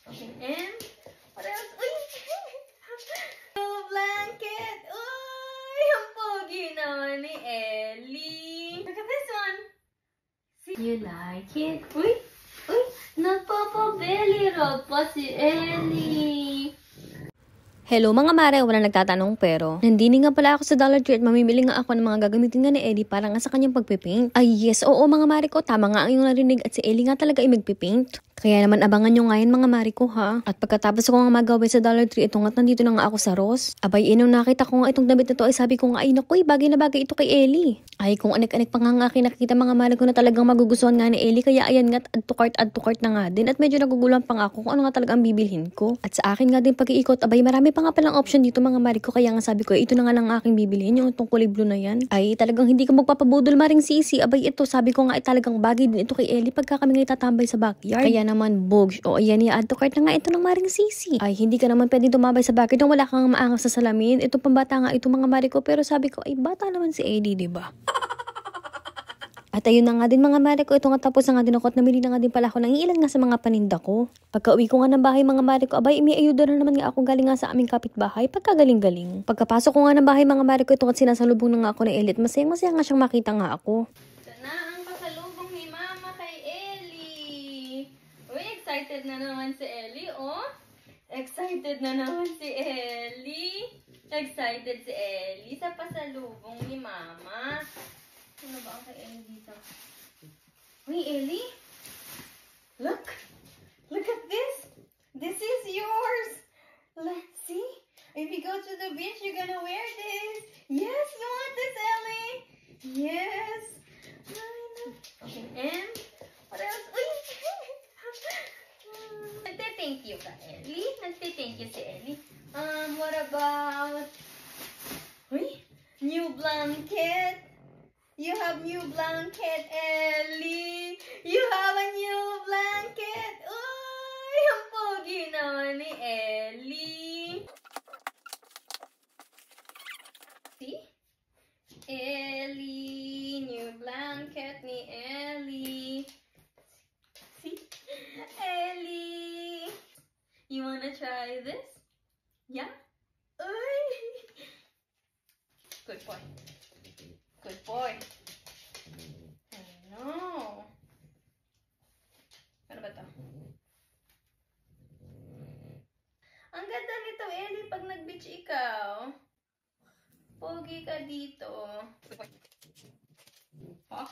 Okay, and what else? Uy! New blanket! Uy! Ang pogi naman ni Ellie! Look at this one! See? You like it? Uy! Uy! Nagpapa-belly rub pa si Ellie! Hello mga mare, wala nagtatanong pero nandini nga pala ako sa Dollar Tree at mamimili nga ako ng mga gagamitin nga ni Ellie para nga sa kanyang pagpipaint. Ay yes, oo mga mare ko, tama nga ang iyong narinig at si Ellie nga talaga ay magpipaint. Kaya naman abangan nyo ngayon mga mare ko ha. At pagkatapos ko nga magawin sa Dollar Tree, ito nga't nandito na nga ako sa Ross. Abay, nung nakita ko nga itong damit na to ay sabi ko nga ay naku, bagay na bagay ito kay Ellie. Ay kung anik-anik pa nga nakita mga mare ko na talagang magugustuhan nga ni Ellie, kaya ayan nga add to cart na nga din at medyo naguguluhan pa nga ako kung ano nga talaga ang bibilhin ko. At sa akin nga din pag-iikot, abay marami pa nga palang option dito mga mare ko, kaya nga sabi ko ito na nga lang aking bibilhin, yung itong kulay blue na yan. Ay talagang hindi ko magpapabudol maring sisi, abay ito sabi ko nga ay talagang bagay din ito kay Ellie pagka kami nga tatambay sa backyard. Kaya naman bogs, o ayan i-add to cart na nga ito ng maring sisi. Ay hindi ka naman pwedeng tumambay sa backyard nung wala kang maangas sa salamin. Ito pambata nga ito mga mare ko, pero sabi ko ay bata naman si Ellie, diba? At ayun na nga din mga mare ko, ito nga tapos na nga din ako at namili na nga din pala ako ng ilan nga sa mga paninda ko. Pagka uwi ko nga ng bahay mga mare ko, abay may ayuda na naman nga ako galing nga sa aming kapitbahay, pagkagaling-galing. Pagkapasok ko nga ng bahay mga mare ko, ito nga sinasalubong na nga ako ng Ellie at masayang-masaya nga siyang makita nga ako. Ito na ang pasalubong ni Mama kay Ellie. Uy, excited na naman si Ellie, oh. Excited na naman si Ellie. Excited si Ellie sa pasalubong ni Mama. Ano ba ang kay Ellie dito? Uy, Ellie? Look! Look at this! This is yours! Let's see. If you go to the beach, you're gonna wear this. Yes, you want this, Ellie? Yes. Okay, and what else? Uy! Nagte-thank you ka, Ellie? Nagte-thank you si Ellie. What about... Uy! New blanket! You have new blanket, Ellie! You have a new blanket! Uy! Ang pogi naman ni Ellie! See? Ellie! New blanket ni Ellie! See? Ellie! You wanna try this? Yeah? Uy! Good boy. Good boy. Ano? Ano ba ito? Ang ganda nito, Ellie, pag nag-beach ikaw. Pogi ka dito. Oh?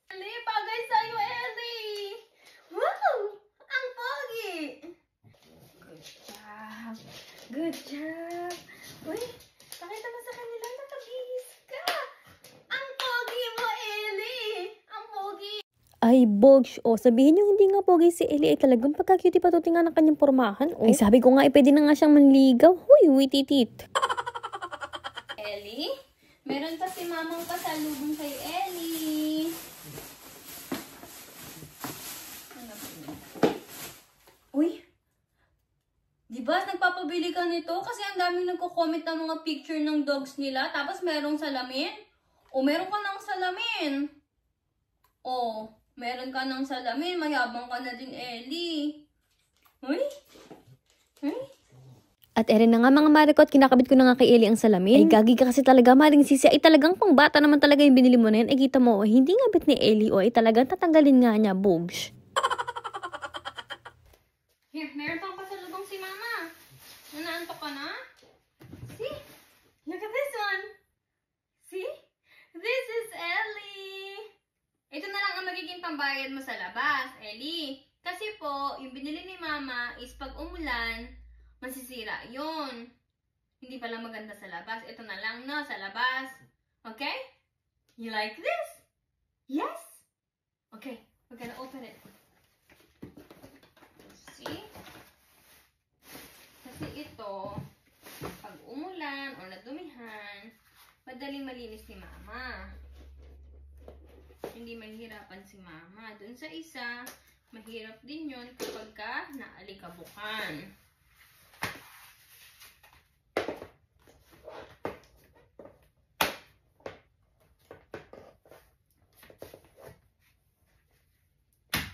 Ellie, bagay sa'yo, Ellie! Wow! Ang pogi! Good job. Good job. Uy! Pakita mo sa kanila, nakabihis ka! Ang pogi mo, Ellie! Ang pogi! Ay, bogs, o sabihin nyo hindi nga pogi si Ellie ay talagang pagka-cutie patuti nga ng kanyang pormahan. O. Ay sabi ko nga ay pwede na nga siyang manligaw. Huy, wititit. Ellie, meron pa si Mamang pasalubong kay Ellie. Ano ba yun? Uy! Diba, nagpapabili ka nito? Kasi ang daming nagko-comment ng mga picture ng dogs nila. Tapos merong salamin. O, meron ka ng salamin. O, meron ka ng salamin. Mayabang ka na din, Ellie. Uy? Uy? At erin na nga mga mare ko at kinakabit ko na nga kay Ellie ang salamin. Ay gagi ka kasi talaga maring sisi, ay talagang pang bata naman talaga yung binili mo na yan. Ay kita mo, hindi nga bit ni Ellie o ay talagang tatanggalin nga niya, bogs. Here, meron pang pasalubong si Mama. Nanaantok ka na? See? Look at this one. See? This is Ellie. Ito na lang ang magiging pambayad mo sa labas, Ellie. Kasi po, yung binili ni Mama is pag umulan, masisira yun. Hindi pala maganda sa labas. Ito na lang, no? Sa labas. Okay? You like this? Yes? Okay, we're gonna open it. See? Kasi ito, pag umulan o nadumihan, madaling malinis ni Mama. Hindi mahirapan si Mama. Dun sa isa, mahirap din yun kapag ka naalikabukan.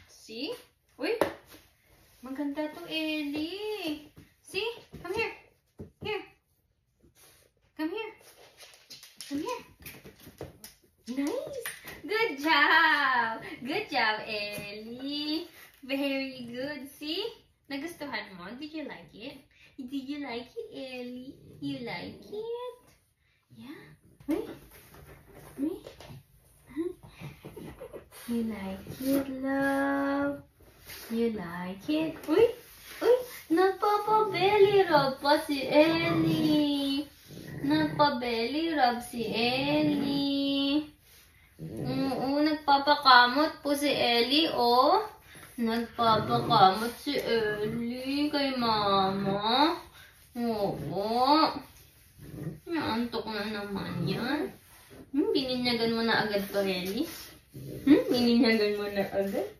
See? Uy! Maganda to, Ellie. See? Come here. Here. Come here. Come here. Nice. Good job. Good job, Ellie. Very good. See? Nagustuhan mo? Did you like it? Did you like it, Ellie? You like it? Yeah. Wait. Wait. You like it, love? You like it? Uy! Uy! Nagpapa-belly rub pa si Ellie. Nagpa-belly rub si Ellie. Oo, nagpapakamot po si Ellie, oh. Nagpapakamot si Ellie kay mama. Oo. Naantok na naman yan. Bininyagan mo na agad to, Ellie. Bininyagan mo na agad.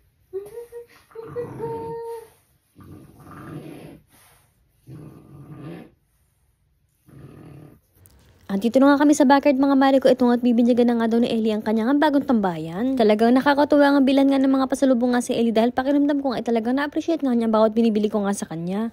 Dito na nga kami sa backyard mga mare ko. Ito nga't bibinyagan na nga daw ni Ellie ang kanyang bagong tambayan. Talagang nakakatuwa ang bilan nga ng mga pasalubong nga si Ellie dahil pakiramdam ko nga ay talagang na-appreciate nga niya bawat binibili ko nga sa kanya.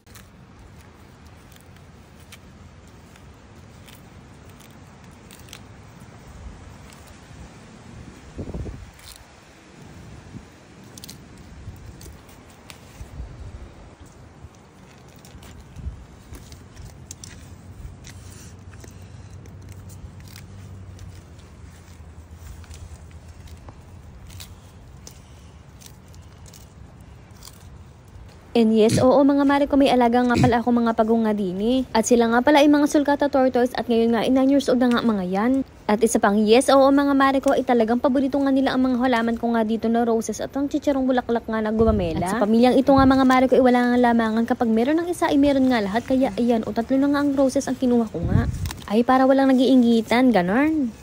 And yes, oo mga mare ko, may alaga nga pala ako mga pagong nga dini. At sila nga pala ay mga sulcata tortoise at ngayon nga ay 9 years old na nga mga yan. At isa pang yes, oo mga mare ko, ay talagang paborito nga nila ang mga halaman ko nga dito na roses at ang chicharong bulaklak nga na gumamela. At sa pamilyang ito nga mga mare ko, ay wala nga lamangan kapag meron ng isa ay meron nga lahat. Kaya ayan, o 3 na nga ang roses ang kinuha ko nga. Ay para walang nag-iingitan, ganon.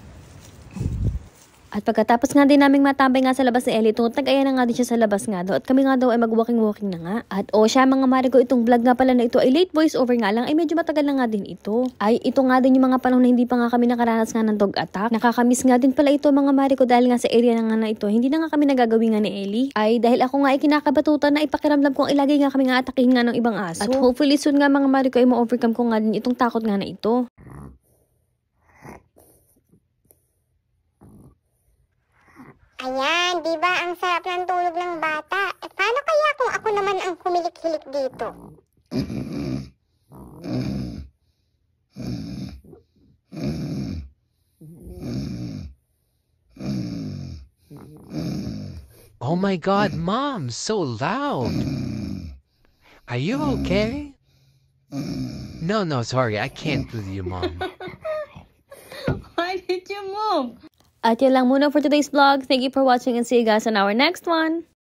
At pagkatapos nga din naming matambay nga sa labas ni Ellie, tag-ayan na nga din siya sa labas nga daw. At kami nga daw ay mag-walking-walking na nga. At siya mga mare ko, itong vlog nga pala na ito ay late voice over nga lang, ay medyo matagal na nga din ito. Ay ito nga din yung mga panahon na hindi pa nga kami nakaranas nga ng dog attack. Nakakamiss nga din pala ito mga mare ko dahil nga sa area na nga na ito, hindi na nga kami nagagawin nga ni Ellie. Ay dahil ako nga ay kinakabatutan na ipakiramdam kong ilagay nga kami nga atakihin nga ng ibang aso. At hopefully soon nga mga mare ko ay ma-overcome ko nga din itong takot nga na ito. Ayan, di ba ang sarap ng tulog ng bata? E paano kaya kung ako naman ang humilik-hilik dito? Oh my God, Mom, so loud. Are you okay? No, sorry, I can't with you, Mom. Why did you move? At yan lang muna for today's vlog. Thank you for watching and see you guys on our next one.